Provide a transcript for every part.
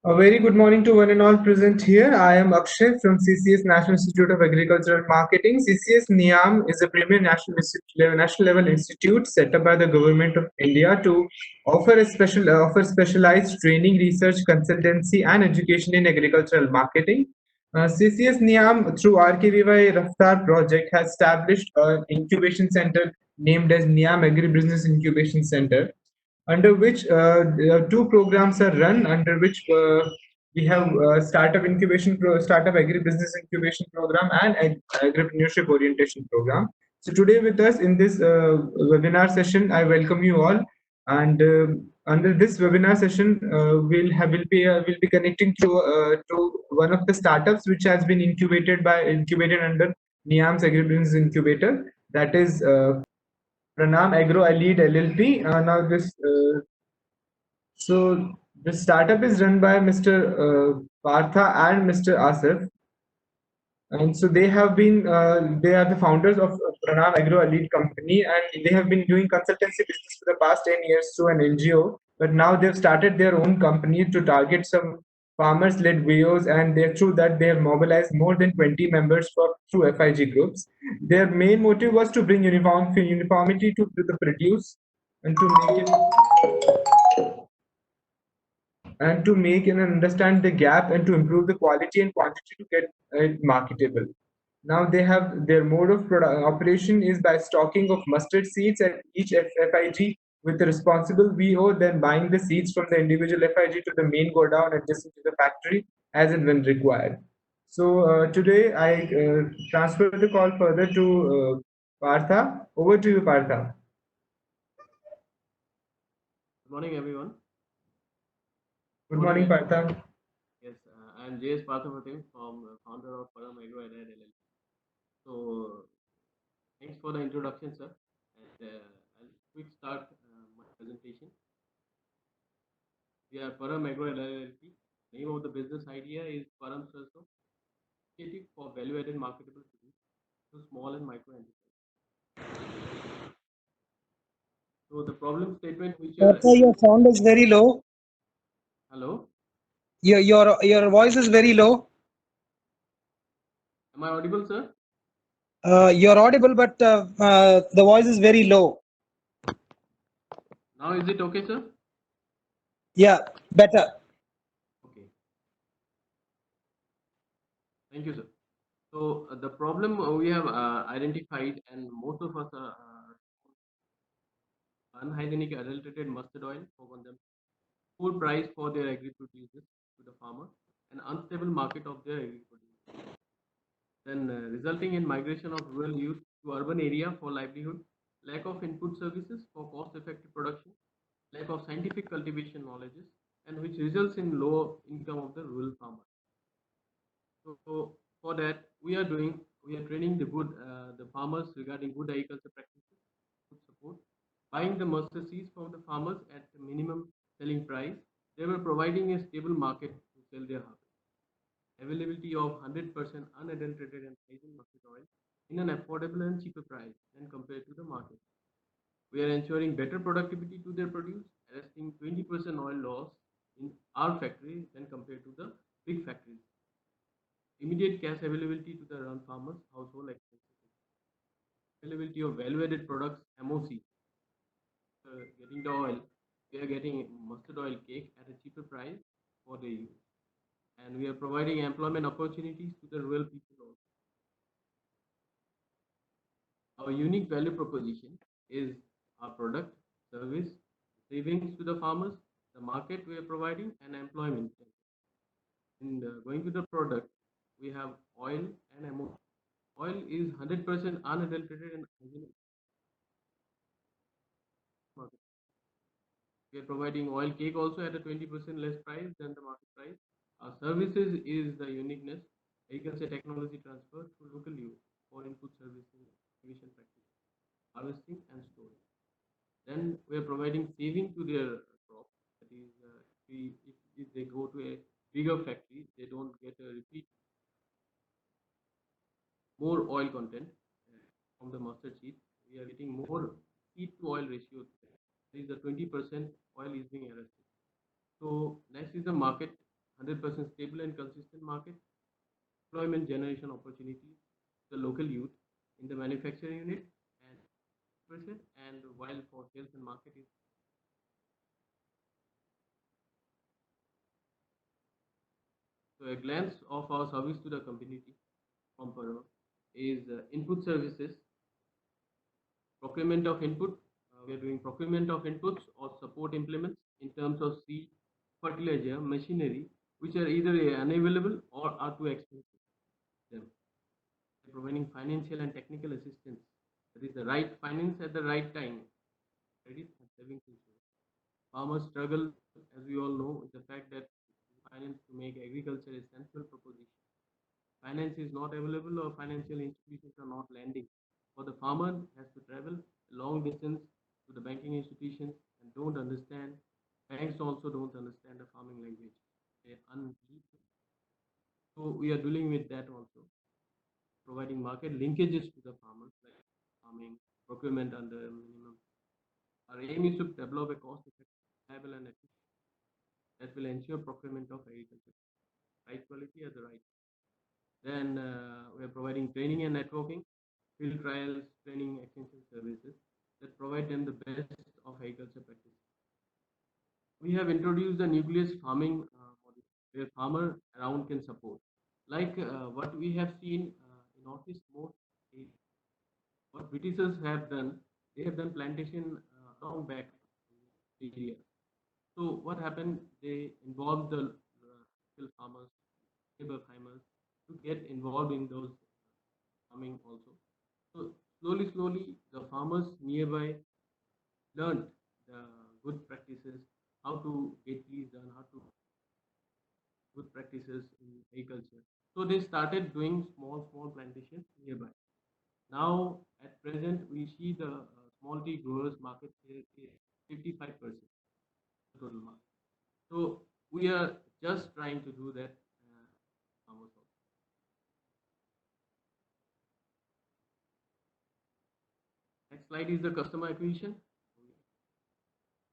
A very good morning to one and all present here. I am Akshay from CCS National Institute of Agricultural Marketing. CCS NIAM is a premier national level institute set up by the government of India to offer specialized training, research, consultancy, and education in agricultural marketing. CCS NIAM through RKVY Raftar project has established an incubation center named as NIAM Agribusiness Incubation Center, under which two programs are run, under which we have startup agribusiness incubation program and agripreneurship orientation program. So today with us in this webinar session, I welcome you all. And under this webinar session, will be connecting to one of the startups which has been incubated under NIAM's agribusiness incubator. That is Pranam Agro Lead LLP. Now this so the startup is run by Mr. Partha and Mr. Asif, and so they are the founders of Pranam Agro Elite Company, and they have been doing consultancy business for the past 10 years through an NGO. But now they've started their own company to target some farmers-led VOs, and through that they have mobilized more than 20 members through FIG groups. Their main motive was to bring uniformity to the produce and to make and understand the gap and to improve the quality and quantity to get it marketable. Now they have their mode of operation is by stocking of mustard seeds at each FIG with the responsible VO, then buying the seeds from the individual FIG to the main go down adjacent to the factory as and when required. So today I transfer the call further to Partha. Over to you, Partha. Good morning, everyone. Good morning, Partha. Yes, I am J.S. Parthapatim, founder of Param Agro LLC. So, thanks for the introduction, sir. And I'll quick start my presentation. We are Param Agro LLC. Name of the business idea is Param Sarso, initiative for value-added marketable produce to small and micro enterprises. So, the problem statement which Sir, your sound is very low. Hello, Your voice is very low. am I audible, sir? You're audible, but the voice is very low. Now is it okay, sir? Yeah, better. Okay. Thank you, sir. So the problem we have identified, and most of us are unhygienic adulterated mustard oil for consumption, poor price for their agri-produces to the farmer, and unstable market of their agri-produce. Then resulting in migration of rural youth to urban area for livelihood, lack of input services for cost-effective production, lack of scientific cultivation knowledges, and which results in low income of the rural farmer. So for that, we are training the farmers regarding good agriculture practices, good support, buying the mustard seeds from the farmers at the minimum selling price. They were providing a stable market to sell their harvest. Availability of 100% unadulterated and hygiene mustard oil in an affordable and cheaper price than compared to the market. We are ensuring better productivity to their produce, arresting 20% oil loss in our factory than compared to the big factories. Immediate cash availability to the run farmers, household expenses. Availability of value-added products, MOC. Getting the oil, we are getting mustard oil cake at a cheaper price for the use. And we are providing employment opportunities to the rural people also. Our unique value proposition is our product, service, savings to the farmers, the market we are providing, and employment. In going to the product, we have oil and MOC. Oil is 100% unadulterated and hygienic. We are providing oil cake also at a 20% less price than the market price. Our services is the uniqueness. You can say technology transfer to local use for input services, irrigation practices, harvesting and storage. Then we are providing saving to their crop. That is, if they go to a bigger factory, they don't get a repeat more oil content from the mustard seed. We are getting more seed to oil ratio. There is a 20% oil is being arrested. So next is the market 100% stable and consistent market, employment generation opportunities, the local youth in the manufacturing unit and percent, and while for sales and marketing. So a glance of our service to the community from Parva is input services, procurement of input. We are doing procurement of inputs or support implements in terms of seed, fertilizer, machinery, which are either unavailable or are too expensive. Them. Providing financial and technical assistance. That is the right finance at the right time. Credit and savings insurance. Farmers struggle, as we all know, with the fact that finance to make agriculture a central proposition. Finance is not available or financial institutions are not lending. For the farmer has to travel a long distance to the banking institutions and don't understand. Banks also don't understand the farming language. They unread. So we are dealing with that also, providing market linkages to the farmers like farming, procurement under minimum. Our aim is to develop a cost-effective, reliable, and efficient that will ensure procurement of agriculture, right quality at the right. Then we are providing training and networking, field trials, training, extension services that provide them the best of agriculture practices. We have introduced the nucleus farming model where farmer around can support. Like what we have seen in Northeast most, what Britishers have done, they have done plantation long back in the area. So what happened? They involved the local farmers, neighbor farmers, to get involved in those farming also. So slowly, the farmers nearby learned the good practices, how to get trees done, how to good practices in agriculture. So they started doing small plantations nearby. Now at present we see the small tea growers market share is 55% total market. So we are just trying to do that. Farmers also. Next slide is the customer acquisition.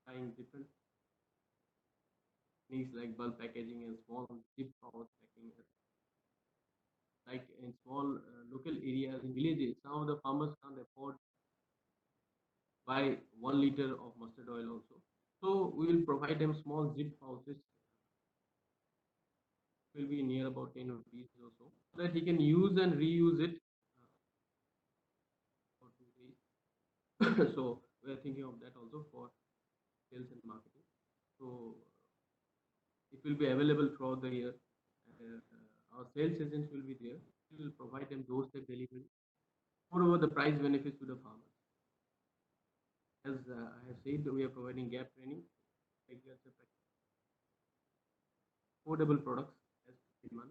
Trying different techniques like bulk packaging and small zip pouch packing. Like in small local areas in villages, some of the farmers can't afford buy 1 liter of mustard oil also. So we will provide them small zip pouches. Will be near about 10 rupees or so that he can use and reuse it for 2 days. So we are thinking of that also for sales and marketing. So it will be available throughout the year. Our sales agents will be there. We will provide them doorstep delivery. Moreover, the price benefits to the farmers. As I have said, we are providing gap training, agriculture practice, affordable products as per demand,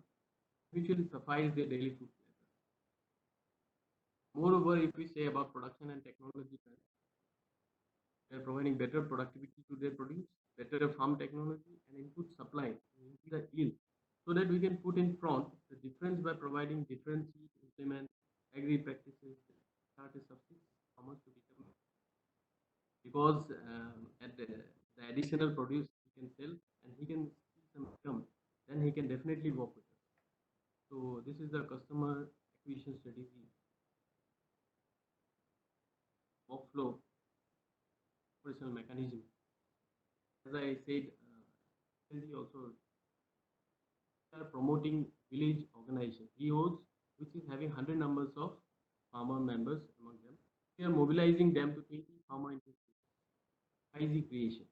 which will suffice their daily food. Moreover, if we say about production and technology, they are providing better productivity to their produce, better farm technology, and input supply, the yield, so that we can put in front the difference by providing different seed, implement, agri practices, start a subsidy farmers to become, because at the additional produce he can sell and he can see some income, then he can definitely work with us. So this is the customer acquisition strategy workflow operational mechanism. As I said, also are promoting village organization (VOs), which is having 100 numbers of farmer members among them. We are mobilizing them to take farmer into IZ creation.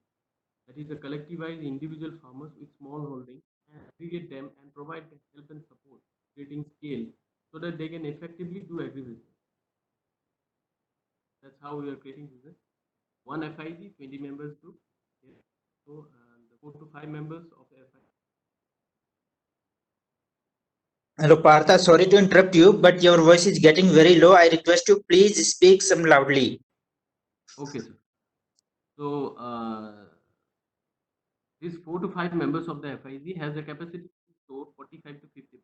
That is, a collectivized individual farmers with small holding and aggregate them and provide help and support, creating scale so that they can effectively do agribusiness. That's how we are creating business. One FIZ, 20 members group. Yeah. So the 4 to 5 members of the FIZ. Hello, Partha. Sorry to interrupt you, but your voice is getting very low. I request you please speak some loudly. Okay, sir. So these 4 to 5 members of the FIZ has a capacity to store 45 to 50 bags.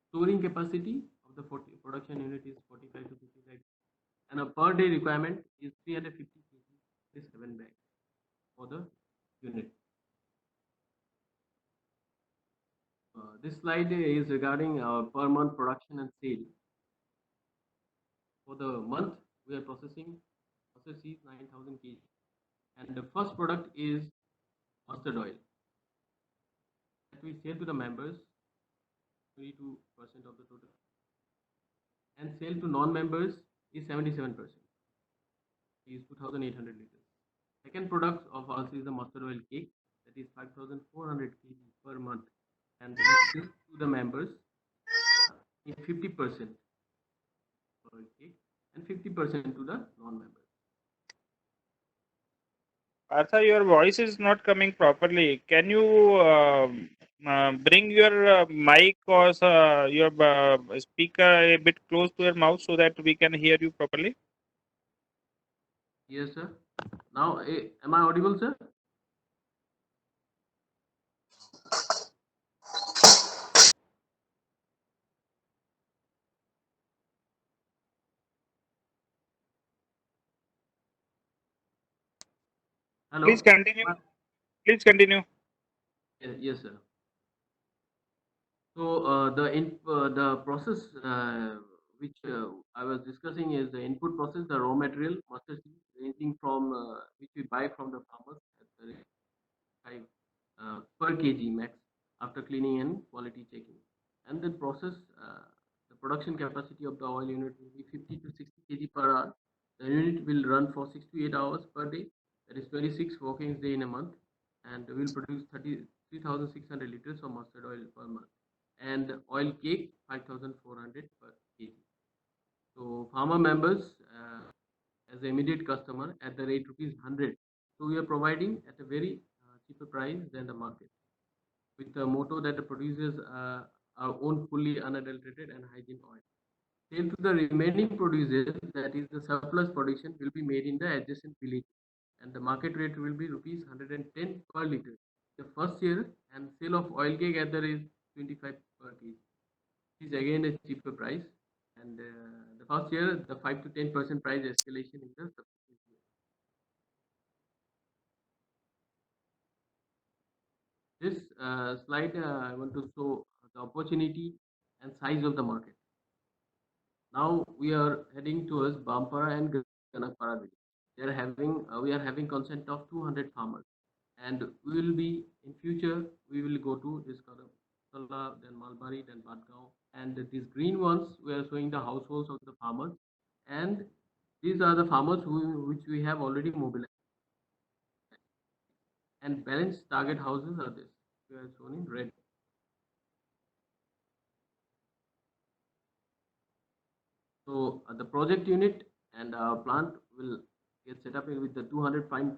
Storing capacity of the production unit is 45 to 50 bags, and a per day requirement is 350 kg, is 7 bags for the unit. This slide is regarding our per month production and sale. For the month, we are processing is 9,000 kg, and the first product is mustard oil that we sell to the members, 22% of the total, and sale to non-members is 77%, is 2,800 liters. Second product of ours is the mustard oil cake, that is 5,400 kg per month, and we sell to the members in 50% for cake and 50% to the non-members. Partha, your voice is not coming properly. Can you bring your mic or your speaker a bit close to your mouth so that we can hear you properly? Yes, sir. Now, am I audible, sir? Hello. Please continue. Please continue. Yes, sir. So the process which I was discussing is the input process, the raw material mustard seed, ranging from which we buy from the farmers at the rate 5 per kg max after cleaning and quality checking, and then process the production capacity of the oil unit will be 50 to 60 kg per hour. The unit will run for 6 to 8 hours per day, that is 26 working days in a month, and will produce 33,600 liters of mustard oil per month, and oil cake 5,400 per kg. So farmer members as an immediate customer at the rate rupees 100. So we are providing at a very cheaper price than the market, with the motto that the producers our own fully unadulterated and hygiene oil. Sale to the remaining producers, that is the surplus production, will be made in the adjacent village, and the market rate will be rupees 110 per liter the first year, and sale of oil cake at the rate 25 per kg. Is again a cheaper price, and the first year the 5 to 10% price escalation in the subsequent year. This slide I want to show the opportunity and size of the market. Now we are heading towards Bampara and Ganapara village. We are having consent of 200 farmers, and we will be in future we will go to this Kadam, then Malbari, then Badgaon, and these green ones we are showing the households of the farmers, and these are the farmers which we have already mobilized, and balanced target houses are this. We are shown in red. So the project unit and our plant will get set up with the 200 prime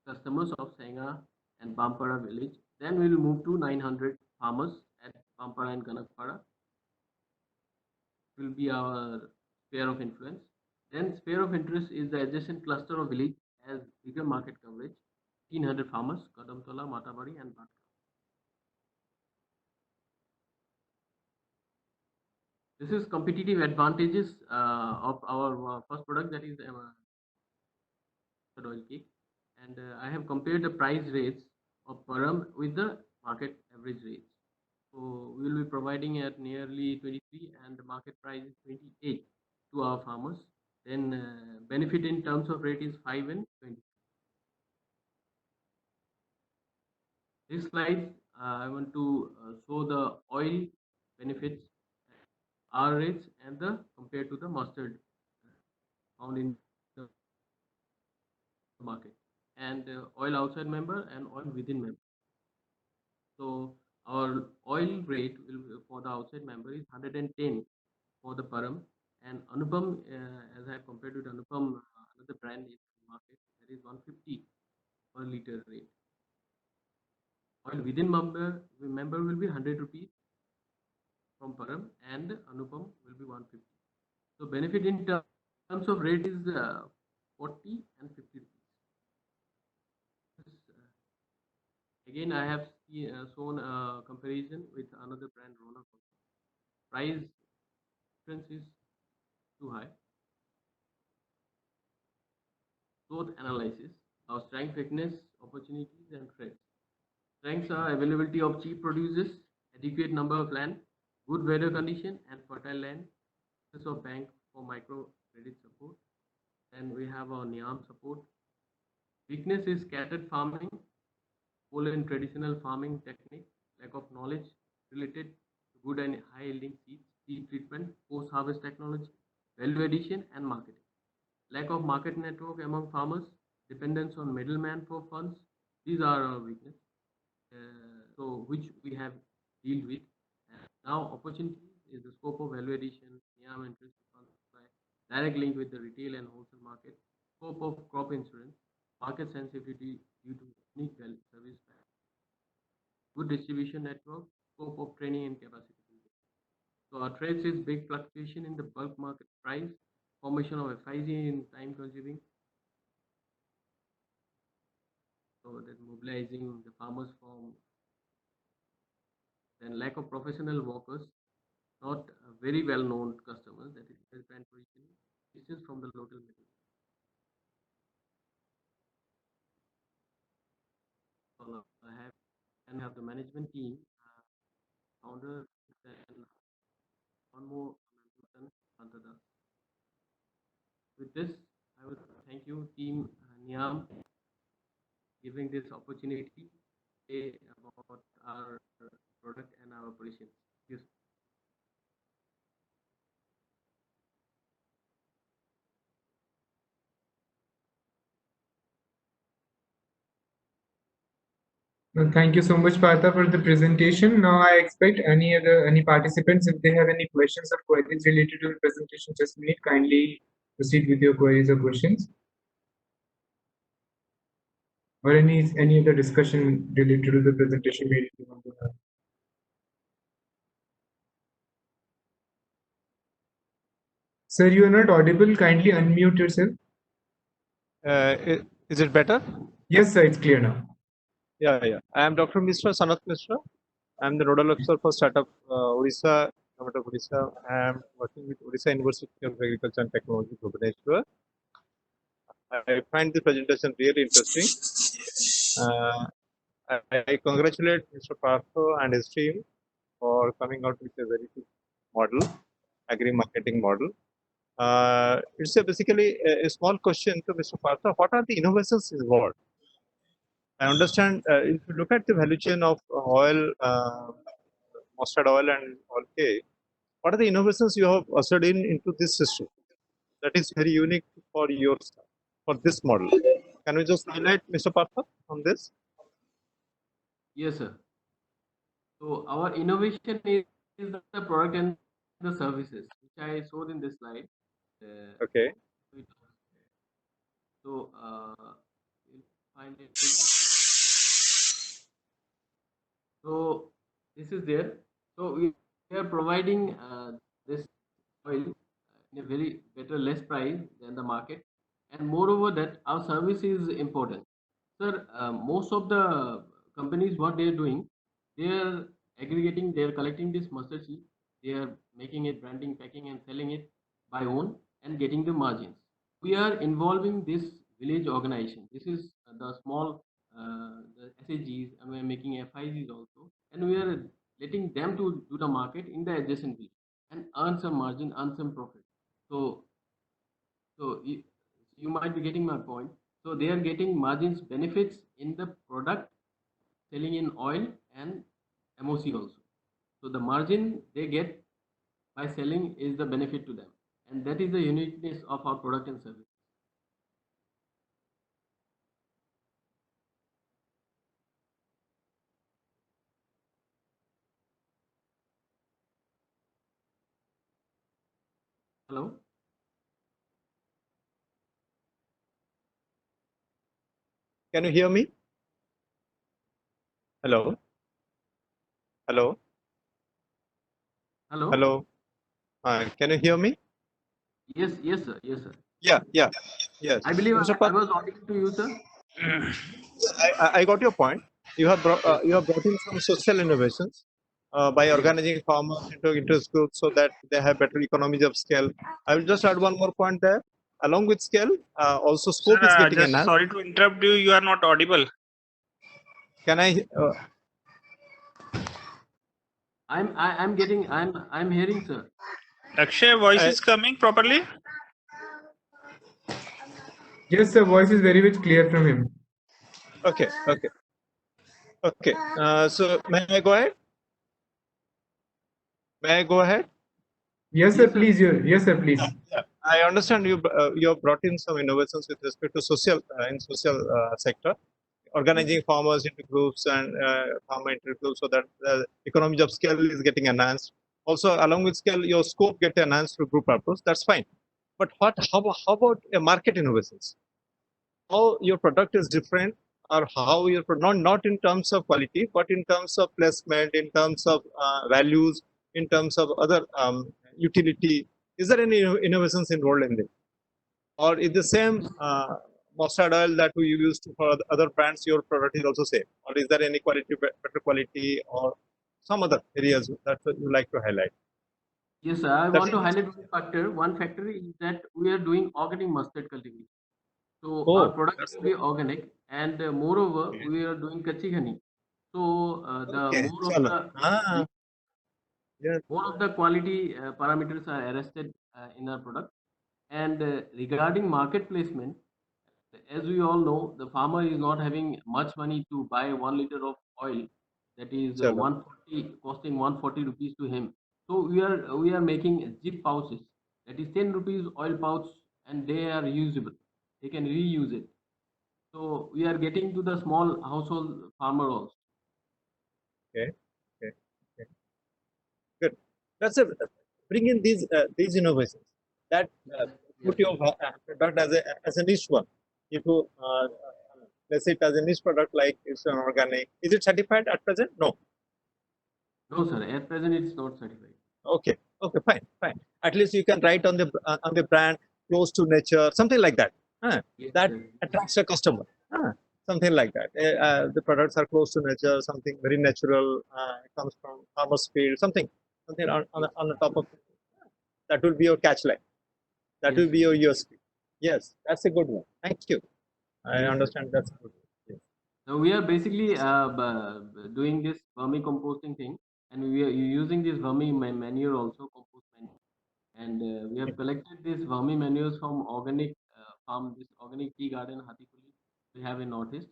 customers of Senga and Bampara village. Then we will move to 900 farmers at Bampara and Ganapara. Will be our sphere of influence. Then sphere of interest is the adjacent cluster of village as bigger market coverage. 1,500 farmers, Kadamtola, Matabari, and Batka. This is competitive advantages of our first product, that is oil cake, and I have compared the price rates of param with the market average rates. So we will be providing at nearly 23, and the market price is 28 to our farmers. Then benefit in terms of rate is 5 and 20. This slide I want to show the oil benefits, R rates, and the compared to the mustard found in the market, and oil outside member and oil within member. So our oil rate will for the outside member is 110 for the param, and Anupam, as I have compared with Anupam, another brand in the market, that is 150 per liter rate. Oil within member will be 100 rupees from param, and Anupam will be 150. So benefit in terms of rate is 40 and 50 rupees. Again, I have shown a comparison with another brand, Ronak. Price difference is too high. SWOT analysis, our strength, weakness, opportunities, and threats. Strengths are availability of cheap producers, adequate number of land, good weather condition, and fertile land, access of bank for micro credit support. Then we have our NIAM support. Weakness is scattered farming, poor in traditional farming technique, lack of knowledge related to good and high yielding seeds, seed treatment, post harvest technology, value addition, and marketing. Lack of market network among farmers, dependence on middleman for funds. These are our weakness. So which we have dealt with. Now opportunity is the scope of value addition, NIAM interest fund supply, direct link with the retail and wholesale market, scope of crop insurance, market sensitivity due to unique service pack, good distribution network, scope of training and capacity building. So our trades is big fluctuation in the bulk market price, formation of FIZ in time consuming. So that mobilizing the farmers from, then lack of professional workers, not very well known customers, that is brand positioning, distance from the local middle. So I have the management team, founder, and one more person, Antada. With this, I would thank you, team NIAM, giving this opportunity to say about our product and our operations. Yes. Well, thank you so much, Partha, for the presentation. Now I expect any participants, if they have any questions or queries related to the presentation just made, kindly proceed with your queries or questions. Or any other discussion related to the presentation made. if you want to have. Sir, you are not audible. Kindly unmute yourself. Is it better? Yes, sir, it's clear now. Yeah. I am Dr. Mishra, Sanat Mishra. I am the nodal officer for startup Odisha, Government of Odisha. I am working with Odisha University of Agriculture and Technology, Bhubaneswar. I find the presentation really interesting. I congratulate Mr. Partho and his team for coming out with a very good model, agri-marketing model. It's basically a small question to Mr. Partho. What are the innovations involved? I understand if you look at the value chain of oil, mustard oil and oil cake, what are the innovations you have ushered into this system that is very unique for this model? Can we just highlight, Mr. Partha, on this? Yes, sir. So our innovation is the product and the services, which I showed in this slide. Okay. So you'll find it. So this is there. So we are providing this oil in a very better, less price than the market, and moreover that our service is important. Sir, most of the companies, what they are doing, they are aggregating, they are collecting this mustard seed, they are making it, branding, packing, and selling it by own and getting the margins. We are involving this village organization. This is the small the SHGs, and we are making FIZs also, and we are letting them to do the market in the adjacent village and earn some margin, earn some profit. So you might be getting my point. So they are getting margins, benefits in the product, selling in oil and MOC also. So the margin they get by selling is the benefit to them, and that is the uniqueness of our product and service. Hello. Can you hear me? Hello? Hello? Hello. Hello? Can you hear me? Yes, sir. Yes, sir. Yeah. Yes. I believe Mr. I Partha, was audible to you, sir. I got your point. You have brought in some social innovations by organizing farmers into interest groups so that they have better economies of scale. I will just add one more point there. Along with scale, also scope Sir, is getting just enhanced. sorry to interrupt you. You are not audible. Can I? I'm hearing, sir. Akshay, voice is coming properly? Yes, the voice is very much clear from him. Okay, okay, okay. So may I go ahead? May I go ahead? Yes, sir, Yes, sir. please. Yes, sir, please. Yeah, I understand you have brought in some innovations with respect to social in social sector, organizing farmers into groups and farmer into groups so that the economies of scale is getting enhanced. Also, along with scale, your scope get enhanced through group approach. That's fine. But how about market innovations? How your product is different, or how your not in terms of quality, but in terms of placement, in terms of values, in terms of other utility. Is there any innovations involved in it, or is the same mustard oil that we use for the other brands? Your product is also same, or is there any quality better quality or some other areas that you like to highlight? Yes, sir. I That's want to highlight one factor. One factor is that we are doing organic mustard cultivation. So our oh, product that's will be organic, and moreover, okay. we are doing kachi honey. So the Okay, chalo. Yeah, more of the quality parameters are arrested in our product. And regarding market placement, as we all know, the farmer is not having much money to buy 1 liter of oil that is chalo. 140 costing 140 rupees to him. So we are making zip pouches, that is 10 rupees oil pouch, and they are usable. They can reuse it. So we are getting to the small household farmer also. Okay, okay, okay. Good. That's a bring in these innovations that Yes, yes, put your product as a niche one. If you let's say it as a niche product like it's an organic, is it certified at present? No. no, sir. At present, it's not certified. Okay, okay, fine, fine. At least you can write on the brand close to nature, something like that. Yes, That sir. attracts a customer. Something like that. The products are close to nature, something very natural. Comes from farmer's field, something Yes, on the top of that will be your catch line. That yes, will be sir. your USP. Yes, that's a good one. Thank you. I Yes, sir. understand that's a good one. Yes. So we are basically doing this vermicomposting thing, and we are using this manure also, compost manure. And we have collected this vermi manures from organic farm, this organic tea garden Hatikuli we have in Northeast.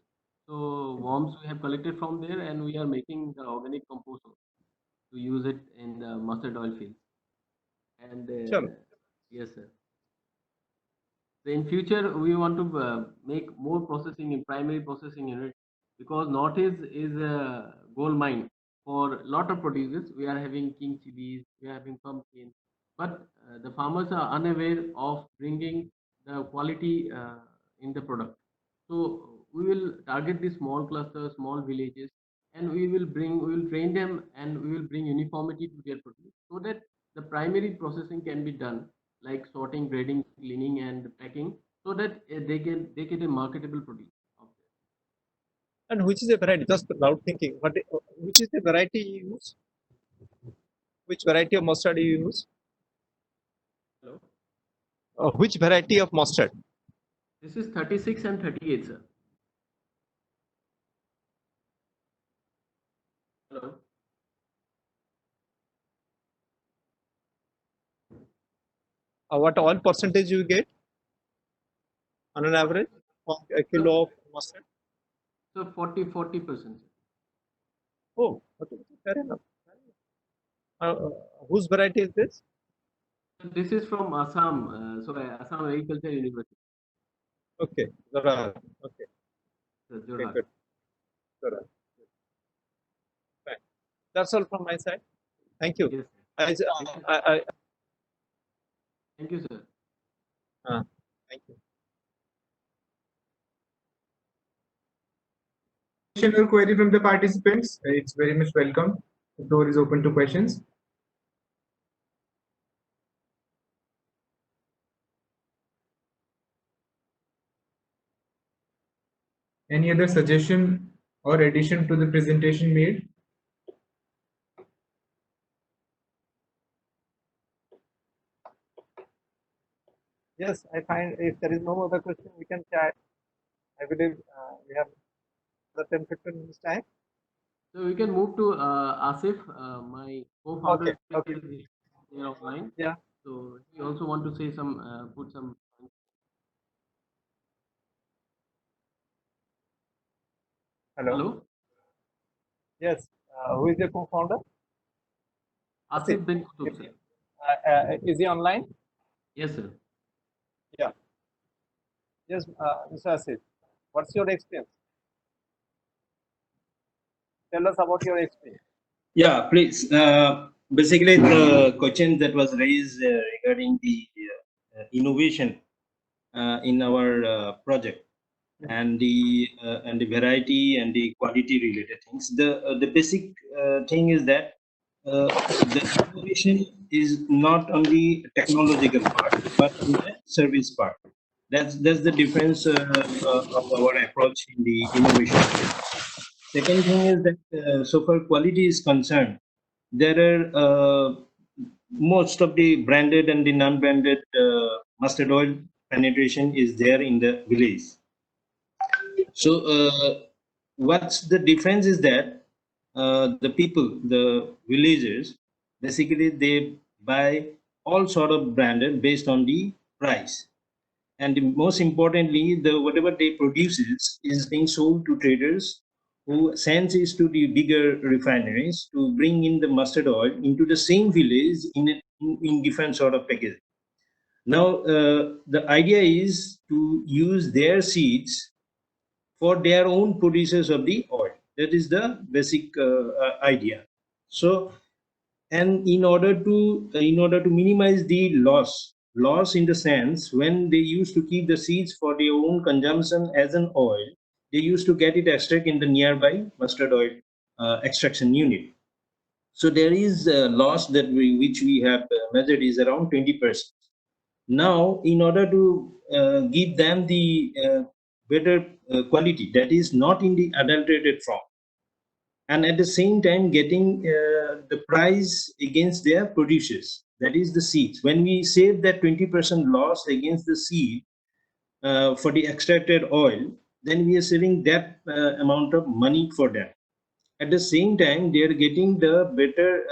So worms we have collected from there, and we are making the organic compost also to use it in the mustard oil fields. And Sure. yes, sir. So in future, we want to make more processing in primary processing unit, because Northeast is a gold mine for a lot of producers. We are having king chilies, we are having pumpkin, but the farmers are unaware of bringing the quality in the product. So we will target the small clusters, small villages, and we will train them, and we will bring uniformity to their produce, so that the primary processing can be done, like sorting, grading, cleaning, and packing, so that they get a marketable produce out And which is the variety? Just loud thinking. Which is the variety you use? Which variety of mustard you use? there. Hello, Which variety of mustard? this is 36 and 38, sir. Hello. What oil percentage you get on an average of a So, kilo of mustard? so 40%. Oh, okay, fair enough. Whose variety is this? So this is from Assam, Assam Agriculture University, Okay, Zara. Okay, okay, Jorhat. good. Zara. Fine. That's all from my side. Thank you. Yes, sir. I, Thank you, sir. thank you. Question or query from the participants? It's very much welcome. The floor is open to questions. Any other suggestion or addition to the presentation made? Yes, I find if there is no other question, we can chat. I believe we have the 10-15 minutes time. So we can move to Asif, my my co-founder Okay. is here online. Yeah. So he also want to say some, put some. Hello. Hello, Yes. Who is the co-founder? Asif bin Kutub, sir. Is he online? Yes, sir. Yeah. Yes, Mr. Asif. What's your experience? Tell us about your experience. Yeah, please. Basically, the question that was raised regarding the innovation in our project and the variety and the quality related things. The basic thing is that the innovation is not on the technological part, but on the service part. That's the difference of our approach in the innovation. Second thing is that so far quality is concerned, there are most of the branded and the non-branded mustard oil penetration is there in the village. So what's the difference is that the people, the villagers, basically they buy all sort of branded based on the price. And most importantly, the whatever they produces is being sold to traders who sends it to the bigger refineries to bring in the mustard oil into the same village in different sort of packaging. Now, the idea is to use their seeds for their own producers of the oil. That is the basic idea. So, and in order to minimize the loss in the sense when they used to keep the seeds for their own consumption as an oil, they used to get it extract in the nearby mustard oil extraction unit. So there is a loss that which we have measured is around 20%. Now, in order to give them the better quality that is not in the adulterated form, and at the same time getting the price against their producers, that is the seeds. When we save that 20% loss against the seed for the extracted oil, then we are saving that amount of money for them. At the same time, they are getting the better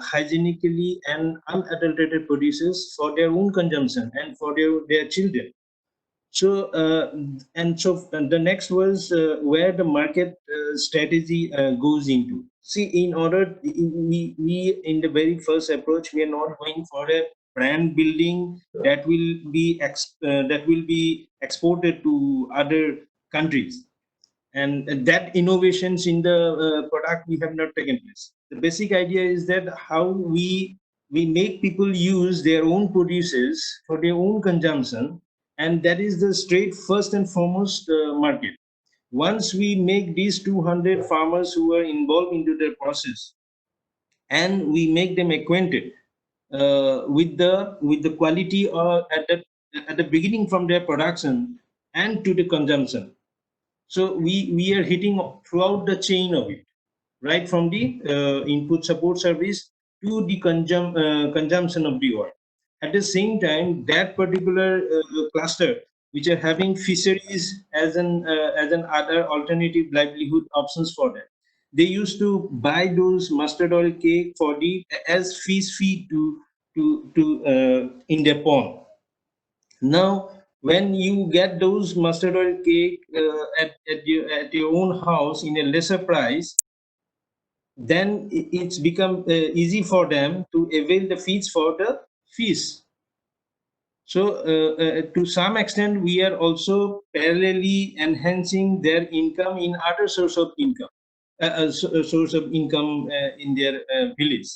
hygienically and unadulterated producers for their own consumption and for their children. So, and the next was where the market strategy goes into. See, in order, we in the very first approach, we are not going for a brand building that will be exported to other countries, and that innovations in the product we have not taken place. The basic idea is that how we make people use their own producers for their own consumption, and that is the straight first and foremost market. Once we make these 200 farmers who are involved into the process and we make them acquainted with the quality at the beginning from their production and to the consumption, so we are hitting throughout the chain of it, right from the input support service to the consumption of the oil. At the same time, that particular cluster, which are having fisheries as an other alternative livelihood options for them, they used to buy those mustard oil cake for the as fish feed to in their pond. Now, when you get those mustard oil cake at your own house in a lesser price, then it's become easy for them to avail the feeds for the fish. So, to some extent, we are also parallelly enhancing their income in other source of income, source of income in their village.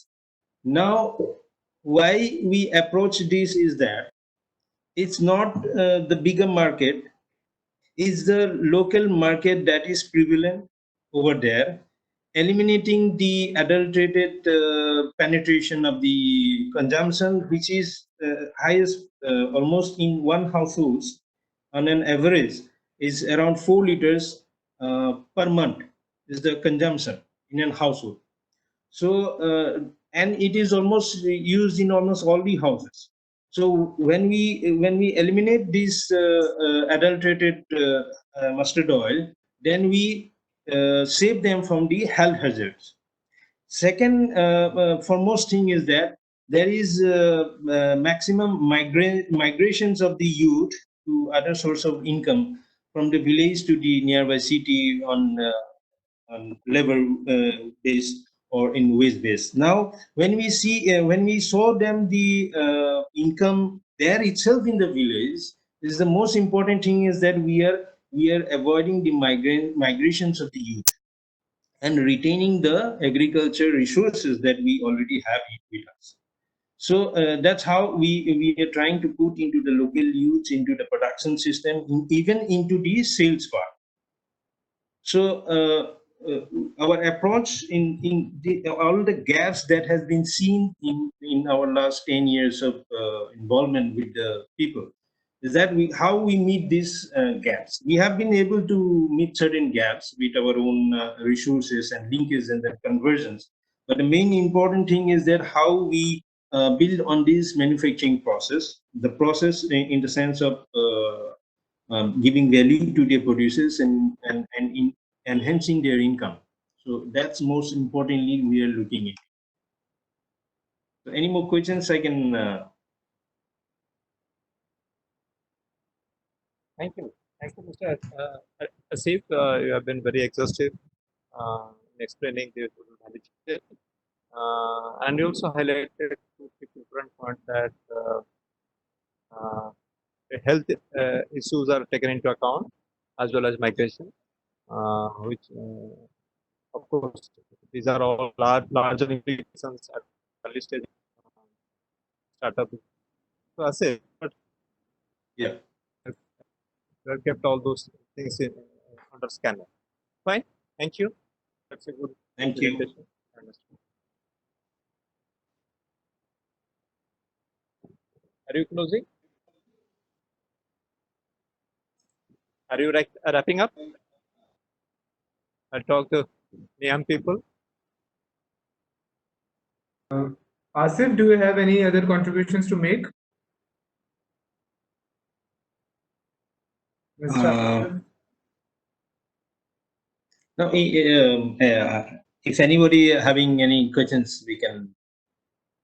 Now, why we approach this is that it's not the bigger market, is the local market that is prevalent over there, eliminating the adulterated penetration of the consumption, which is highest almost in one household on an average is around 4 liters per month is the consumption in a household. So, and it is almost used in almost all the houses. So when we eliminate this adulterated mustard oil, then we save them from the health hazards. Second, foremost thing is that there is maximum migrations of the youth to other source of income from the village to the nearby city on labor base or in wage base. Now, when we saw them the income there itself in the village, is the most important thing is that we are avoiding the migrations of the youth and retaining the agriculture resources that we already have with us. So that's how we are trying to put into the local youths into the production system, even into the sales part. So our approach in all the gaps that has been seen in our last 10 years of involvement with the people is that how we meet these gaps. We have been able to meet certain gaps with our own resources and linkages and then conversions. But the main important thing is that how we build on this manufacturing process, the process in the sense of giving value to their producers and enhancing their income. So that's most importantly we are looking at. So any more questions I can Thank you. Thank you, Mr. Asif. You have been very exhaustive in explaining the value chain. And you also highlighted two important points that health issues are taken into account as well as migration, which of course these are all larger implications at early stage startup. So Asif, but yeah. you have kept all those things under scanner. Fine. Thank you. That's a good Thank you. presentation. Are you closing? Are you wrapping up? I talk to NIAM people. Asif, do you have any other contributions to make? Mr. Asif? Now, if anybody having any questions, we can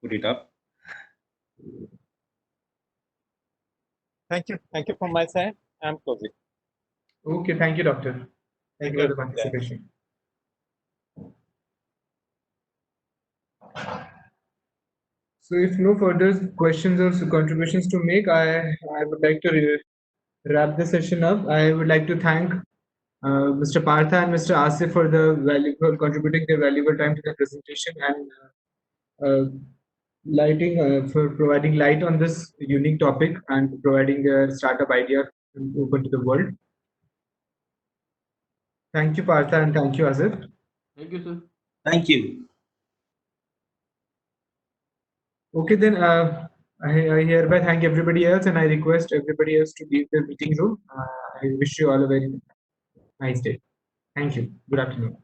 put it up. Thank you. Thank you from my side. I'm closing. Okay, thank you, Doctor. Thank you for the participation. So if no further questions or contributions to make, I would like to wrap the session up. I would like to thank Mr. Partha and Mr. Asif for the valuable contributing their valuable time to the presentation and for providing light on this unique topic and providing their startup idea open to the world. Thank you, Partha, and thank you, Asif. Thank you, sir. Thank you. Okay, then I hereby thank everybody else and I request everybody else to leave the meeting room. I wish you all a very nice day. Thank you. Good afternoon.